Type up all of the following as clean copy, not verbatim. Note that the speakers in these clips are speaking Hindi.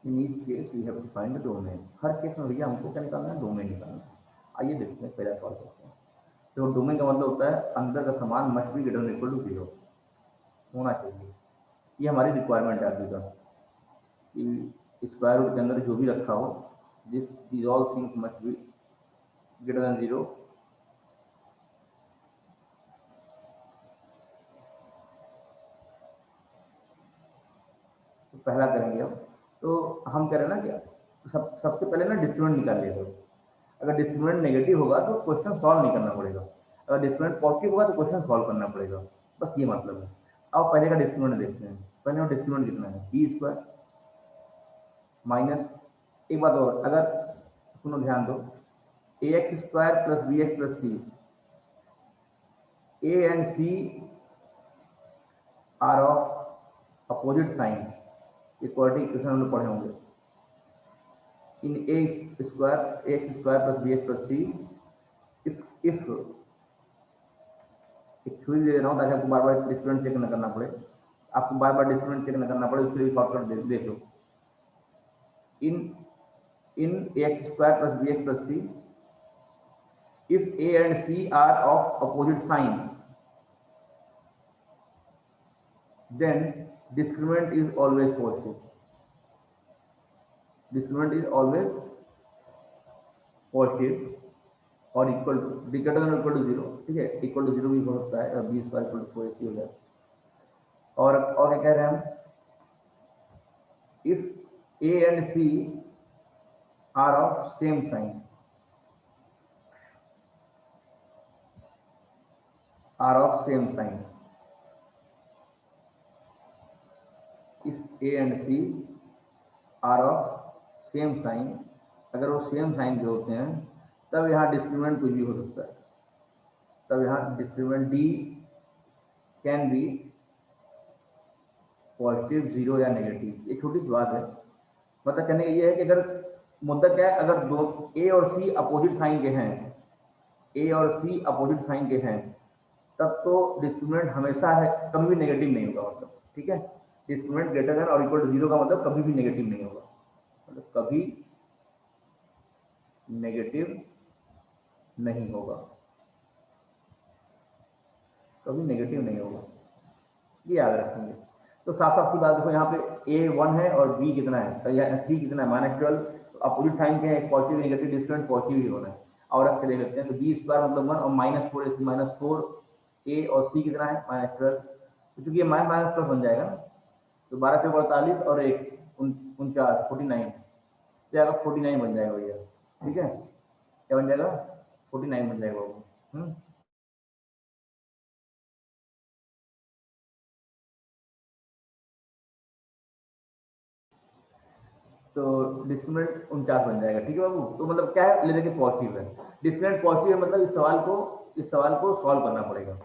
In each case we have to find the domain. हर केस में भैया हमको क्या निकालना है, डोमेन निकालना है। आइए देखते हैं, पहला सॉल्व करते हैं। तो डोमेन का मतलब होता है अंदर का सामान must be greater than equal to 0 होना चाहिए। ये हमारी रिक्वायरमेंट है अभी का कि स्क्वायर रूट के अंदर जो भी रखा हो, this all things must be greater then 0। तो पहला करेंगे हम। तो हम कह रहे हैं ना कि सबसे पहले ना डिस्क्रिमिनेंट निकाल लिया। अगर डिस्क्रिमिनेंट नेगेटिव होगा तो क्वेश्चन सॉल्व नहीं करना पड़ेगा, अगर डिस्क्रिमिनेंट पॉजिटिव होगा तो क्वेश्चन सॉल्व करना पड़ेगा, बस ये मतलब है। अब पहले का डिस्क्रिमिनेंट देखते हैं। पहले का डिस्क्रिमिनेंट कितना है, बी स्क्वायर माइनस, एक बात और, अगर सुनो ध्यान दो, a x square plus b x plus c, a and C are of opposite sign, ये क्वाड्रेटिक इक्वेशन हम लोग पढ़े होंगे। In a square x square plus b x plus c, if एक थ्योरी दे रहा हूँ ताकि आपको बार बार डिस्क्रिमिनेंट चेक न करना पड़े, आपको बार बार डिस्क्रिमिनेंट चेक न करना पड़े, उसके लिए शॉर्टकट देख लो। In a x square plus b x plus c, if A and C are of opposite sign, then discriminant is always positive. Discriminant is always positive और equal to greater than equal to 0, ठीक है, इक्वल टू 0 भी हो सकता है, B square equal to 4ac हो जाए। और क्या कह रहे हैं हम, if A and C are of same sign, are of same sign, if A and C are of same sign, अगर वो सेम साइन के होते हैं तब यहाँ डिस्क्रिमिनेंट कुछ भी हो सकता है, तब यहाँ discriminant D can be positive, 0 या नेगेटिव। ये छोटी सी बात है, मतलब कहने का ये है कि अगर मुद्दा क्या है, अगर दो ए और सी अपोजिट साइन के हैं, ए और सी अपोजिट साइन के हैं, तब तो डिस्क्रिमिनेंट हमेशा है, कभी भी नेगेटिव नहीं होगा, मतलब ठीक है। डिस्क्रिमिनेंट ग्रेटर देन और इक्वल टू 0 का मतलब कभी भी नेगेटिव नहीं होगा, मतलब कभी नेगेटिव नहीं होगा, कभी नेगेटिव नहीं होगा, ये याद रखेंगे। तो साफ साफ सी बात देखो, यहाँ पे ए 1 है और बी कितना है, तो यहाँ सी कितना है -12, तो अपोजिट साइन के हैं, पॉजिटिव नेगेटिव डिस्क्रिमिनेंट पॉजिटिव ही होना है। और रख के देख लेते हैं, तो बी स्क्वायर मतलब 1 और -4 -4, ए और सी कितना है -12, तो चूंकि ये माइनस प्लस बन जाएगा ना, तो 12 पे 48 और 1 49, 49, तो यहाँ 49 बन जाएगा भैया, ठीक है, क्या बन जाएगा 49 बन जाएगा वो। तो डिस्क्रिमिनेंट 49 बन जाएगा, ठीक है बाबू। तो मतलब क्या है, ले देखिए पॉजिटिव है, डिस्क्रिमिनेंट पॉजिटिव है, मतलब इस सवाल को सॉल्व करना पड़ेगा।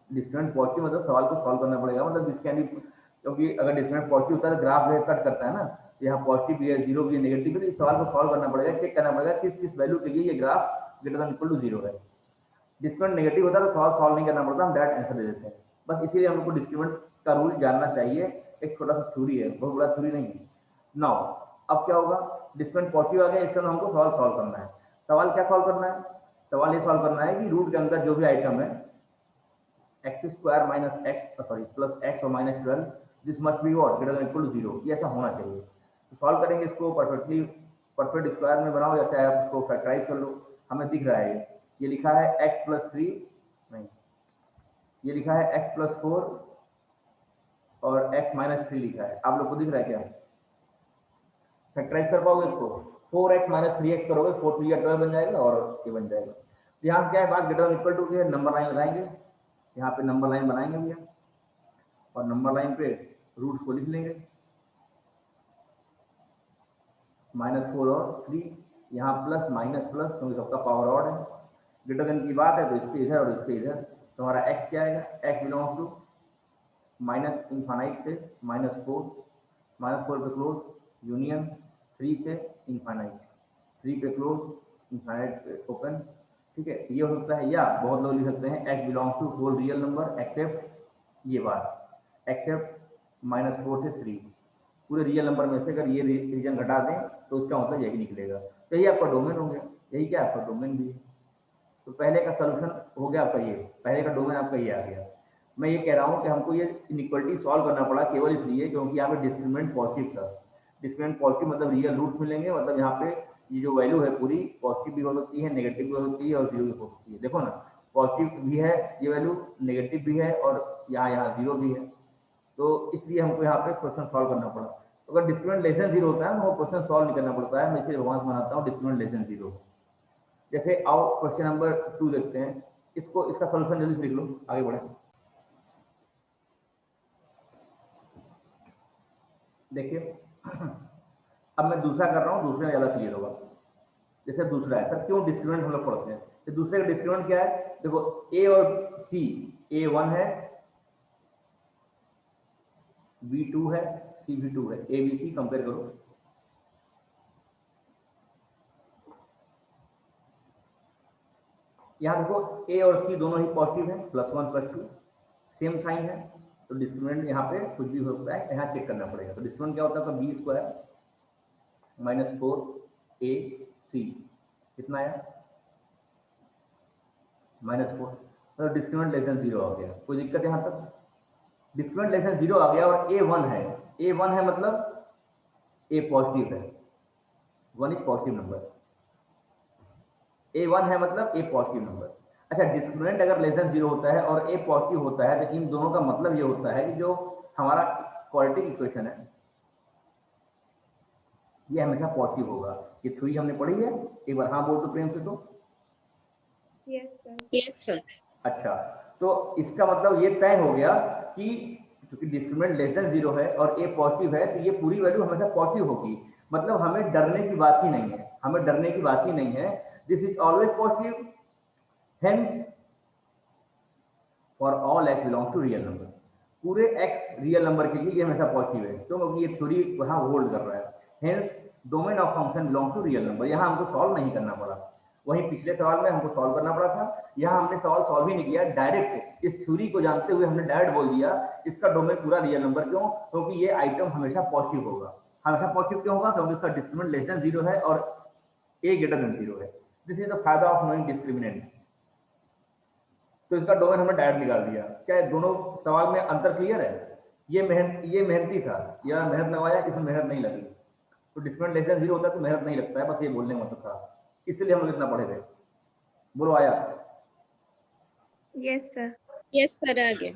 डिस्क्रिमिनेंट पॉजिटिव मतलब सवाल को सॉल्व करना पड़ेगा, मतलब दिस कैन बी, क्योंकि अगर डिस्क्रिमिनेंट पॉजिटिव होता है तो ग्राफ जो है कट करता है ना, तो यहाँ पॉजिटिव भी है, 0 भी है, नेगेटिव भी, तो इस सवाल को सॉल्व करना पड़ेगा, चेक करना पड़ेगा किस किस वैल्यू के लिए ये graph greater than equal to 0 है। डिस्क्रिमिनेंट नेगेटिव होता है तो सवाल सॉल्व नहीं करना पड़ता, हम डायरेक्ट आंसर दे देते हैं, बस इसीलिए हम लोग को डिस्क्रिमिनेंट का रूल जानना चाहिए। एक छोटा सा थ्योरी है, बहुत बड़ा थ्योरी नहीं है। नाउ अब क्या होगा, डिस्क्रिमिनेंट पॉजिटिव आ गया, इसका हमको सवाल सॉल्व करना है। सवाल क्या सॉल्व करना है, सवाल ये सॉल्व करना है कि रूट के अंदर जो भी आइटम है x square minus x sorry plus x और -12, this must be what greater than equal to 0, ये ऐसा होना चाहिए। तो सॉल्व करेंगे इसको, परफेक्ट स्क्वायर में बनाओ या चाहे आप इसको फैक्टराइज कर लो। हमें दिख रहा है ये लिखा है x+3, नहीं ये लिखा है x+4 और x-3 लिखा है, आप लोग को दिख रहा है क्या, फैक्टराइज कर पाओगे इसको, 4x - 3x करोगे, 4 3 12 बन जाएगा और ये बन जाएगा। यहाँ से क्या है बात, ग्रेटर देन इक्वल टू की नंबर लाइन लगाएंगे, यहाँ पे नंबर लाइन बनाएंगे भैया, और नंबर लाइन पे रूट्स को लिख लेंगे, -4 और 3, यहाँ प्लस माइनस प्लस, क्योंकि सबका पावर ऑड है। ग्रेटर देन की बात है तो इसके इधर और इसके इधर, तो हमारा x क्या आएगा, x बिलोंग्स टू -इनफाइनाइट से -4 पे क्लोज यूनियन 3 से इनफाइनाइट, 3 पे क्लोज इनफाइनाइट पे ओपन, ठीक है। ये हो सकता है, या बहुत लोग लिख सकते हैं x belongs to whole real number except ये बात, एक्सेप्ट -4 से 3, पूरे रियल नंबर में से अगर ये रीजन घटा दें तो उसका मतलब यही निकलेगा। तो यही आपका डोमेन हो गया, यही क्या आपका डोमेन भी है। तो पहले का सोल्यूशन हो गया आपका ये, पहले का डोमेन आपका ये आ गया। मैं ये कह रहा हूँ कि हमको ये इनइक्वालिटी सॉल्व करना पड़ा केवल इसलिए क्योंकि यहाँ पे डिस्क्रिमिनेंट पॉजिटिव था। डिस्क्रिमिनेंट पॉजिटिव मतलब रियल रूट्स मिलेंगे, मतलब यहाँ पे ये जो वैल्यू है पूरी पॉजिटिव भी हो सकती है, नेगेटिव भी हो सकती है और जीरो भी हो सकती है। देखो ना, पॉजिटिव भी है ये वैल्यू, नेगेटिव भी है और यहाँ जीरो भी है। तो इसलिए हमको यहाँ पे क्वेश्चन सॉल्व करना पड़ा। तो अगर डिस्क्रिमिनेंट लेस देन जीरो होता है तो वो क्वेश्चन सॉल्व नहीं करना पड़ता है। मैं इसे एडवांस बनाता हूँ डिस्क्रिमिनेंट लेस देन जीरो। जैसे आओ क्वेश्चन नंबर 2 देखते हैं, इसको इसका सोल्यूशन जल्दी से लिख लो, आगे बढ़े। देखिए अब मैं दूसरा कर रहा हूँ, दूसरे में ज्यादा क्लियर होगा। जैसे दूसरा है, सर क्यों डिस्क्रिमिनेंट हम लोग पढ़ते हैं, तो दूसरे का डिस्क्रिमिनेंट क्या है, देखो ए और सी, ए 1 है, बी 2 है, सी भी 2 है, ए बी सी कंपेयर करो। यहाँ देखो ए और सी दोनों ही पॉजिटिव है, +1 +2 सेम साइन है, तो डिस्क्रिमिनेंट यहाँ पे कुछ भी हो सकता है, यहाँ चेक करना पड़ेगा। तो डिस्क्रिमिनेंट क्या होता है, तो बी स्क्वायर -4 ए सी कितना है -4। तो डिस्क्रिमिनेंट लेस देन जीरो आ गया, कोई दिक्कत यहाँ तक। डिस्क्रिमिनेंट लेस देन जीरो आ गया और ए 1 है, ए 1 है मतलब ए पॉजिटिव है, 1 इज पॉजिटिव नंबर, ए 1 है मतलब ए पॉजिटिव नंबर। अच्छा, डिस्क्रिमिनेंट अगर लेस देन जीरो होता है और ए पॉजिटिव होता है तो इन दोनों का मतलब ये होता है कि जो हमारा क्वाड्रेटिक इक्वेशन है ये हमेशा पॉजिटिव होगा। ये थ्योरी हमने पढ़ी है, एक बार हाँ बोल दो प्रेम से तो। Yes sir. अच्छा, तो इसका मतलब ये तय हो गया कि क्योंकि डिस्क्रिमिनेंट लेस देन जीरो है और ए पॉजिटिव है तो ये पूरी वैल्यू हमेशा पॉजिटिव होगी। मतलब हमें डरने की बात ही नहीं है, हमें डरने की बात ही नहीं है। This is always positive, hence for all x belong to real number. पूरे एक्स रियल नंबर के लिए ये हमेशा पॉजिटिव है, क्योंकि ये थ्योरी वहां होल्ड कर रहा है। Hence domain of function belong to real number. यहाँ हमको सॉल्व नहीं करना पड़ा, वहीं पिछले सवाल में हमको सॉल्व करना पड़ा था। यहाँ हमने सवाल सॉल्व ही नहीं किया, डायरेक्ट इस थ्योरी को जानते हुए हमने डायरेक्ट बोल दिया इसका डोमेन पूरा रियल नंबर। क्यों? क्योंकि ये आइटम हमेशा पॉजिटिव होगा। हमेशा पॉजिटिव क्यों होगा? क्योंकि इसका डिस्क्रिमिनेंट लेस देन जीरो है और ए ग्रेटर देन जीरो है। दिस इज द फायदा ऑफ नोइंग डिस्क्रिमिनेंट। तो इसका डोमेन हमने डायरेक्ट निकाल दिया। क्या है, दोनों सवाल में अंतर क्लियर है? ये मेहनती था, या मेहनत लगवाया, इसमें मेहनत नहीं लगी। तो डिस्क्रिमिनेंट लेस देन जीरो होता है तो मेहनत नहीं लगता है, बस ये बोलने का मतलब था, इसलिए हम लोग इतना पढ़े थे। बोलो आया? Yes sir. यस सर, आ गया।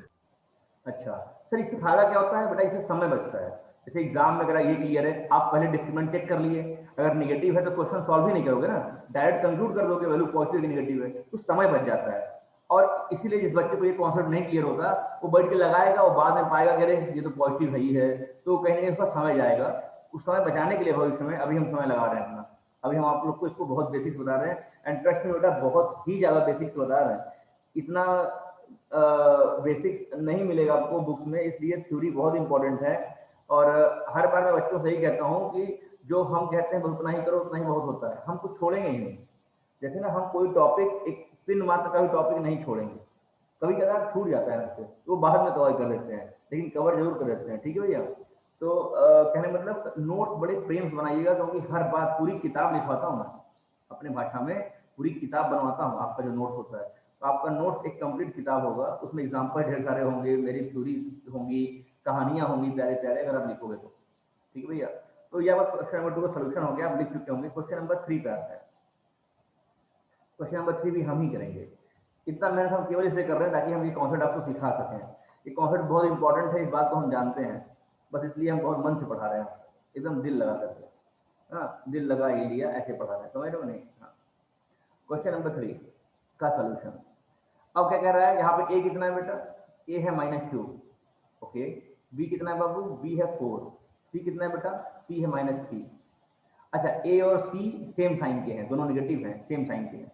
अच्छा सर, इससे फायदा क्या होता है बेटा? इससे समय बचता है। जैसे एग्जाम में अगर ये क्लियर है, आप पहले डिस्क्रिमिनेंट चेक कर लिए, अगर निगेटिव है तो क्वेश्चन सॉल्व ही नहीं करोगे ना, डायरेक्ट कंक्लूड कर दोगे वैल्यू पॉजिटिव की निगेटिव है, तो समय बच जाता है। और इसीलिए जिस बच्चे को ये कॉन्सेप्ट नहीं क्लियर होता वो बैठ के लगाएगा, वो बाद में पाएगा कि अरे ये तो पॉजिटिव है ही है, तो कहीं ना कहीं उसका समय जाएगा। उस समय बचाने के लिए भविष्य में अभी हम समय लगा रहे हैं अपना। अभी हम आप लोग को इसको बहुत बेसिक्स बता रहे हैं, एंड ट्रस्ट में बेटा बहुत ही ज्यादा बेसिक्स बता रहे हैं। इतना बेसिक्स नहीं मिलेगा आपको बुक्स में, इसलिए थ्योरी बहुत इंपॉर्टेंट है। और हर बार मैं बच्चों से ही कहता हूँ कि जो हम कहते हैं उतना ही करो, उतना ही बहुत होता है, हम कुछ छोड़ेंगे ही नहीं। जैसे ना हम कोई टॉपिक, एक पिन मात्र का भी टॉपिक नहीं छोड़ेंगे, कभी कदार छूट जाता है हमसे तो बाद में कवर कर देते हैं, लेकिन कवर जरूर कर देते हैं। ठीक है भैया? तो कहने मतलब नोट्स बड़े प्रेम से बनाइएगा, क्योंकि हर बात पूरी किताब लिखवाता हूँ मैं अपने भाषा में, पूरी किताब बनवाता हूँ। आपका जो नोट्स होता है, तो आपका नोट्स एक कंप्लीट किताब होगा, उसमें एग्जाम्पल ढेर सारे होंगे, मेरी थ्योरीज होंगी, कहानियां होंगी प्यारे प्यारे, अगर आप लिखोगे तो। ठीक है भैया? तो यह क्वेश्चन नंबर 2 का सोल्यूशन हो गया, आप लिख चुके होंगे। क्वेश्चन नंबर 3 पे आता है। क्वेश्चन नंबर 3 भी हम ही करेंगे। इतना मेहनत हम केवल इसलिए कर रहे हैं ताकि हम ये कॉन्सेप्ट आपको सिखा सकें। ये कॉन्सेप्ट बहुत इंपॉर्टेंट है, इस बात को हम जानते हैं, बस इसलिए हम बहुत मन से पढ़ा रहे हैं, एकदम दिल लगा करके। हाँ, दिल लगा ये लिया, ऐसे पढ़ा रहे हैं, समझ रहे हो नहीं? हाँ। क्वेश्चन नंबर 3 का सोल्यूशन। अब क्या कह रहा है यहाँ पे? ए कितना है बेटा? ए है -2, ओके। बी कितना है बाबू? बी है 4। सी कितना है बेटा? सी है -3। अच्छा, ए और सी सेम साइन के हैं, दोनों नेगेटिव हैं, सेम साइन के हैं।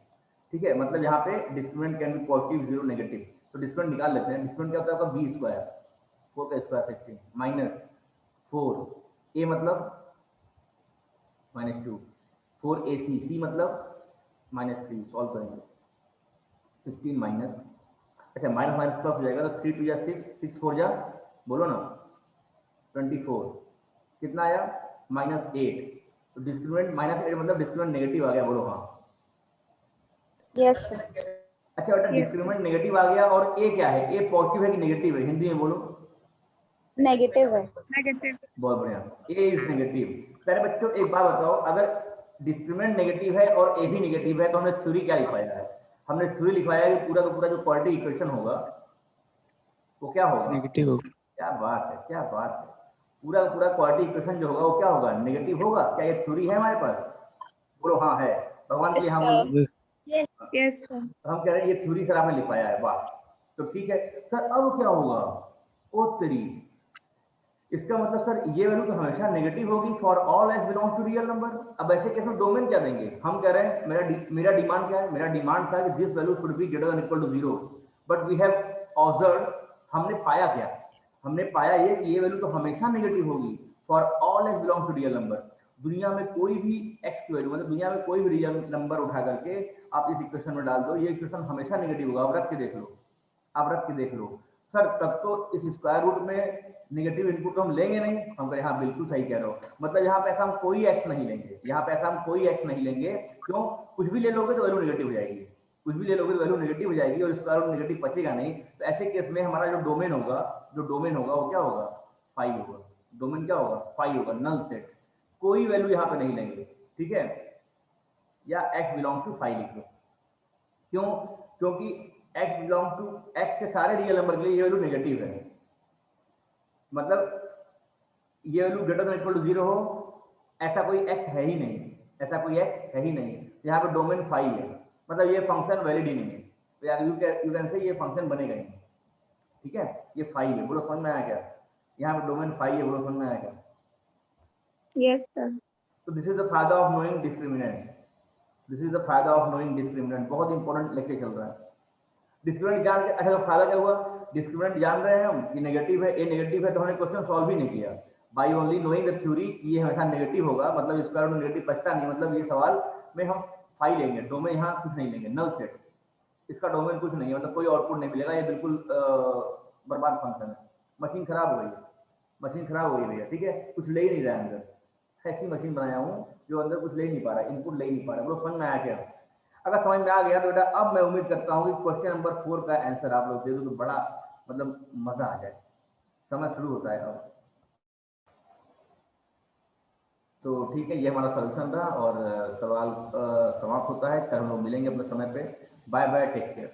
ठीक है, मतलब यहाँ पे discriminant can be positive, zero negative. तो डिस्क्रिमिनेंट निकाल लेते हैं। डिस्क्रिमिनेंट क्या होता है आपका? बी स्क्वायर, 4 का स्क्वायर 16 -4, ए मतलब -2, 4 ए सी, सी मतलब -3। सॉल्व करेंगे, 16 माइनस, अच्छा माइनस माइनस प्लस हो जाएगा, तो 3 2 या 6, 6 4 जा, बोलो ना 24, कितना आया -8, तो डिस्क्रिमिनेंट -8 मतलब डिस्क्रिमिनेंट नेगेटिव आ गया, बोलो हाँ। Yes sir. अच्छा बेटा, डिस्क्रिमिनेंट नेगेटिव आ गया और ए क्या है, ए पॉजिटिव है कि नेगेटिव है, हिंदी में बोलो। नेगेटिव है। बहुत बढ़िया, ए इज नेगेटिव। पहले बच्चों एक बात बताओ, अगर डिस्क्रिमिनेंट नेगेटिव है और ए भी नेगेटिव है तो हमने थ्योरी क्या लिखवाया है? हमने थ्योरी लिखवाया है कि पूरा का पूरा जो क्वाड्रेटिक इक्वेशन होगा वो क्या होगा? नेगेटिव होगा। क्या बात है, क्या बात है, पूरा का पूरा क्वाड्रेटिक इक्वेशन जो होगा वो क्या होगा? नेगेटिव होगा। क्या ये थ्योरी है हमारे पास? बोलो हाँ है। भगवान के लिए हाँ बोलो। Yes sir. तो हम कह रहे हैं ये थ्योरी सर आपने लिखवाया है, वाह। तो ठीक है सर, अब क्या होगा? ओ तेरी, इसका मतलब सर ये वैल्यू तो हमेशा नेगेटिव होगी for all x belongs to real number. अब ऐसे केस में डोमेन क्या देंगे? हम कह रहे हैं मेरा डिमांड क्या है? मेरा डिमांड था कि this value should be greater than equal to 0, but we have observed, हमने पाया क्या? हमने पाया ये कि ये वैल्यू तो हमेशा नेगेटिव होगी for all x belongs to real number. दुनिया में कोई भी एक्स की वैल्यू, मतलब दुनिया में कोई भी रियल नंबर उठा करके आप इस इक्वेशन में डाल दो, ये इक्वेशन हमेशा नेगेटिव होगा। आप रख के देख लो, आप रख के देख लो। सर तब तो इस स्क्वायर रूट में नेगेटिव इनपुट तो हम लेंगे नहीं। हम कहें हाँ बिल्कुल सही कह रहे हो, मतलब यहाँ पे ऐसा हम कोई एक्स नहीं लेंगे, यहाँ पे ऐसा हम कोई एक्स नहीं लेंगे। क्यों? कुछ भी ले लोगे तो वैल्यू नेगेटिव हो जाएगी, कुछ भी ले लोगे तो वैल्यू नेगेटिव हो जाएगी और स्क्वायर रूट नेगेटिव बचेगा नहीं। तो ऐसे केस में हमारा जो डोमेन होगा, वो क्या होगा? फाइव होगा। डोमेन क्या होगा? फाइव होगा, नल सेट। कोई वैल्यू यहाँ पे नहीं लेंगे, ठीक है? या एक्स बिलोंग टू फाइव लिख लो। क्यों? क्योंकि x बिलोंग टू x के सारे रियल नंबर के लिए ये वैल्यू नेगेटिव है, मतलब ये value greater than equal to 0 हो, ऐसा कोई x है ही नहीं, ऐसा कोई x है ही नहीं। यहाँ पे डोमेन 5 है, मतलब ये फंक्शन वैलिड ही नहीं है, तो यार यू कैन से ये फंक्शन बनेगा ही नहीं, ठीक है? ये 5 है, बोलो समझ में आया क्या? यहाँ पे डोमेन 5 है, बोलो समझ में आया क्या? Yes sir. तो दिस इज द फायदा of knowing discriminant, this is the फायदा ऑफ नोइंग डिस्क्रिमिनेंट। बहुत इंपॉर्टेंट लेक्चर चल रहा है। डिस्क्रिमिनेंट जान के, अच्छा तो फायदा क्या हुआ? डिस्क्रिमिनेंट जान रहे हैं हम कि नेगेटिव है, ए नेगेटिव है, तो हमने क्वेश्चन सॉल्व भी नहीं किया। By only knowing the theory ये हमेशा नेगेटिव होगा, मतलब स्क्वायर रूट नेगेटिव बचता नहीं, मतलब ये सवाल में हम फाइव लेंगे, डोमेन यहाँ कुछ नहीं लेंगे, नल सेट, इसका डोमेन कुछ नहीं है, मतलब कोई आउटपुट नहीं मिलेगा, ये बिल्कुल बर्बाद फंक्शन है। मशीन खराब हो गई है, मशीन खराब हो गई भैया, ठीक है? कुछ ले ही नहीं रहा है अंदर, ऐसी मशीन बनाया हूँ जो अंदर कुछ ले ही नहीं पा रहा, इनपुट ले ही नहीं पा रहा। बोलो समझ में आया क्या? अगर समझ में आ गया तो बेटा अब मैं उम्मीद करता हूँ कि क्वेश्चन नंबर 4 का आंसर आप लोग दे दो तो बड़ा मतलब मजा आ जाए। समय शुरू होता है अब। तो ठीक है, ये हमारा सॉल्यूशन रहा और सवाल समाप्त होता है। कल हम लोग मिलेंगे अपने समय पे। Bye bye, take care.